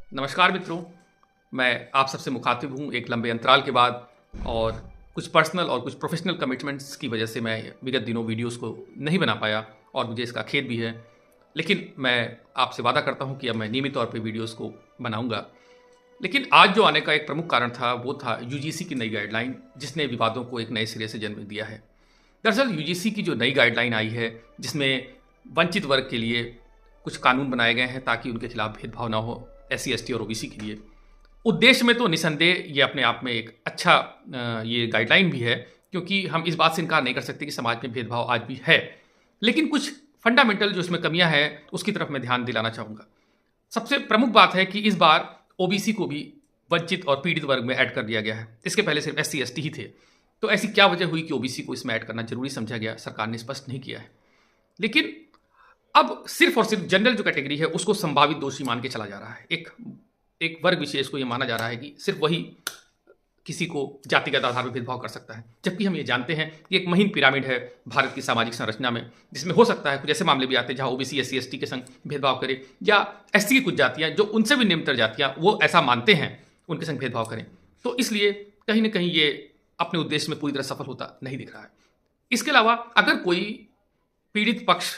नमस्कार मित्रों, मैं आप सबसे मुखातिब हूँ एक लंबे अंतराल के बाद और कुछ पर्सनल और कुछ प्रोफेशनल कमिटमेंट्स की वजह से मैं विगत दिनों वीडियोस को नहीं बना पाया और मुझे इसका खेद भी है। लेकिन मैं आपसे वादा करता हूँ कि अब मैं नियमित तौर पे वीडियोस को बनाऊँगा। लेकिन आज जो आने का एक प्रमुख कारण था वो था यूजीसी की नई गाइडलाइन, जिसने विवादों को एक नए सिरे से जन्म दिया है। दरअसल यूजीसी की जो नई गाइडलाइन आई है, जिसमें वंचित वर्ग के लिए कुछ कानून बनाए गए हैं ताकि उनके खिलाफ भेदभाव ना हो, एससी एसटी और ओबीसी के लिए। उद्देश्य में तो निसंदेह ये अपने आप में एक अच्छा ये गाइडलाइन भी है, क्योंकि हम इस बात से इनकार नहीं कर सकते कि समाज में भेदभाव आज भी है। लेकिन कुछ फंडामेंटल जो इसमें कमियां हैं उसकी तरफ मैं ध्यान दिलाना चाहूँगा। सबसे प्रमुख बात है कि इस बार ओबीसी को भी वंचित और पीड़ित वर्ग में ऐड कर दिया गया है। इसके पहले सिर्फ एससी एसटी ही थे। तो ऐसी क्या वजह हुई कि ओबीसी को इसमें ऐड करना जरूरी समझा गया? सरकार ने स्पष्ट नहीं किया है। लेकिन अब सिर्फ और सिर्फ जनरल जो कैटेगरी है उसको संभावित दोषी मान के चला जा रहा है। एक वर्ग विशेष को यह माना जा रहा है कि सिर्फ वही किसी को जातिगत आधार पर भेदभाव कर सकता है, जबकि हम ये जानते हैं कि एक महीन पिरामिड है भारत की सामाजिक संरचना में, जिसमें हो सकता है कुछ ऐसे मामले भी आते हैं जहां ओबीसी एससी एसटी के संग भेदभाव करे, या एससी की कुछ जातियां जो उनसे भी निम्नतर जातियां वो ऐसा मानते हैं उनके संग भेदभाव करें। तो इसलिए कहीं ना कहीं ये अपने उद्देश्य में पूरी तरह सफल होता नहीं दिख रहा है। इसके अलावा अगर कोई पीड़ित पक्ष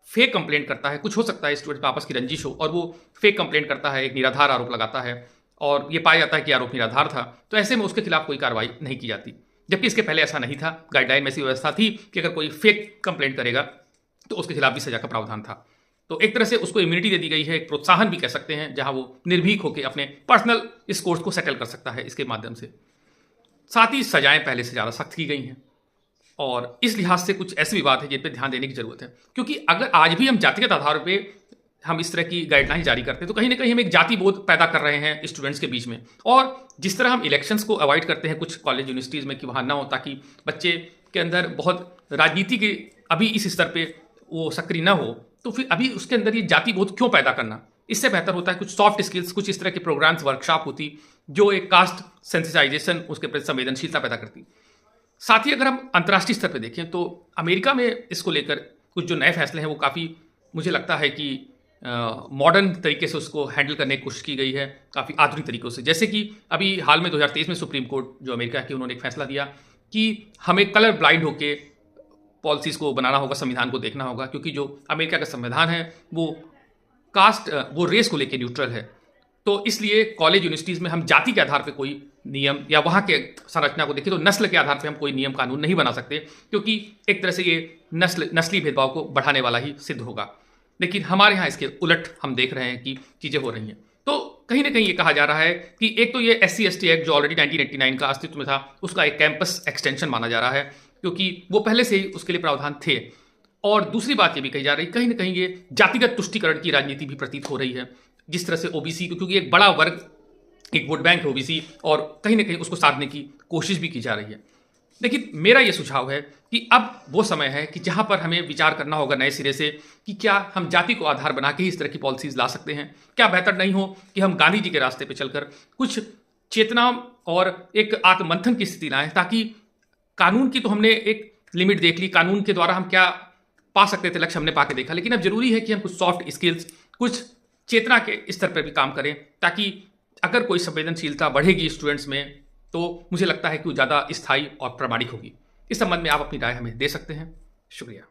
फेक कंप्लेंट करता है, कुछ हो सकता है स्टूडेंट में आपस की रंजिश हो और वो फेक कंप्लेंट करता है, एक निराधार आरोप लगाता है और ये पाया जाता है कि आरोप निराधार था, तो ऐसे में उसके खिलाफ कोई कार्रवाई नहीं की जाती। जबकि इसके पहले ऐसा नहीं था। गाइडलाइन में ऐसी व्यवस्था थी कि अगर कोई फेक कंप्लेंट करेगा तो उसके खिलाफ भी सजा का प्रावधान था। तो एक तरह से उसको इम्यूनिटी दे दी गई है, एक प्रोत्साहन भी कह सकते हैं, जहां वो निर्भीक होकर अपने पर्सनल स्कोर्स को सेटल कर सकता है इसके माध्यम से। साथ ही सजाएं पहले से ज़्यादा सख्त की गई हैं और इस लिहाज से कुछ ऐसे विवाद है जिन पर ध्यान देने की जरूरत है, क्योंकि अगर आज भी हम जातिगत आधार पर हम इस तरह की गाइडलाइन जारी करते हैं तो कहीं ना कहीं हम एक जाति बोध पैदा कर रहे हैं स्टूडेंट्स के बीच में। और जिस तरह हम इलेक्शंस को अवॉइड करते हैं कुछ कॉलेज यूनिवर्सिटीज़ में कि वहाँ ना हो, ताकि बच्चे के अंदर बहुत राजनीति के अभी इस स्तर पे वो सक्रिय ना हो, तो फिर अभी उसके अंदर ये जाति बोध क्यों पैदा करना? इससे बेहतर होता है कुछ सॉफ्ट स्किल्स, कुछ इस तरह के प्रोग्राम्स, वर्कशॉप होती जो एक कास्ट सेंसिटाइजेशन, उसके प्रति संवेदनशीलता पैदा करती। साथ ही अगर हम अंतर्राष्ट्रीय स्तर पर देखें तो अमेरिका में इसको लेकर कुछ जो नए फैसले हैं वो काफ़ी, मुझे लगता है कि मॉडर्न तरीके से उसको हैंडल करने की कोशिश की गई है, काफ़ी आधुनिक तरीकों से। जैसे कि अभी हाल में 2023 में सुप्रीम कोर्ट जो अमेरिका की, उन्होंने एक फैसला दिया कि हमें कलर ब्लाइंड होके पॉलिसीज़ को बनाना होगा, संविधान को देखना होगा, क्योंकि जो अमेरिका का संविधान है वो वो रेस को लेकर न्यूट्रल है। तो इसलिए कॉलेज यूनिवर्सिटीज़ में हम जाति के आधार पर कोई नियम, या वहाँ के संरचना को देखें तो नस्ल के आधार पर हम कोई नियम कानून नहीं बना सकते, क्योंकि एक तरह से ये नस्ली भेदभाव को बढ़ाने वाला ही सिद्ध होगा। लेकिन हमारे यहाँ इसके उलट हम देख रहे हैं कि चीज़ें हो रही हैं। तो कहीं ना कहीं ये कहा जा रहा है कि एक तो ये एससी एसटी एक्ट जो ऑलरेडी 1989 का अस्तित्व में था उसका एक कैंपस एक्सटेंशन माना जा रहा है, क्योंकि वो पहले से ही उसके लिए प्रावधान थे। और दूसरी बात ये भी कही जा रही है कहीं ना कहीं ये जातिगत तुष्टीकरण की राजनीति भी प्रतीत हो रही है, जिस तरह से ओबीसी को, क्योंकि एक बड़ा वर्ग, एक वोट बैंक है ओबीसी, और कहीं ना कहीं उसको साधने की कोशिश भी की जा रही है। लेकिन मेरा ये सुझाव है कि अब वो समय है कि जहाँ पर हमें विचार करना होगा नए सिरे से कि क्या हम जाति को आधार बना के ही इस तरह की पॉलिसीज़ ला सकते हैं? क्या बेहतर नहीं हो कि हम गांधी जी के रास्ते पे चलकर कुछ चेतना और एक आत्ममंथन की स्थिति लाएं, ताकि कानून की तो हमने एक लिमिट देख ली, कानून के द्वारा हम क्या पा सकते थे लक्ष्य हमने पा के देखा, लेकिन अब जरूरी है कि हम कुछ सॉफ्ट स्किल्स, कुछ चेतना के स्तर पर भी काम करें, ताकि अगर कोई संवेदनशीलता बढ़ेगी स्टूडेंट्स में तो मुझे लगता है कि वो ज़्यादा स्थायी और प्रामाणिक होगी। इस संबंध में आप अपनी राय हमें दे सकते हैं। शुक्रिया।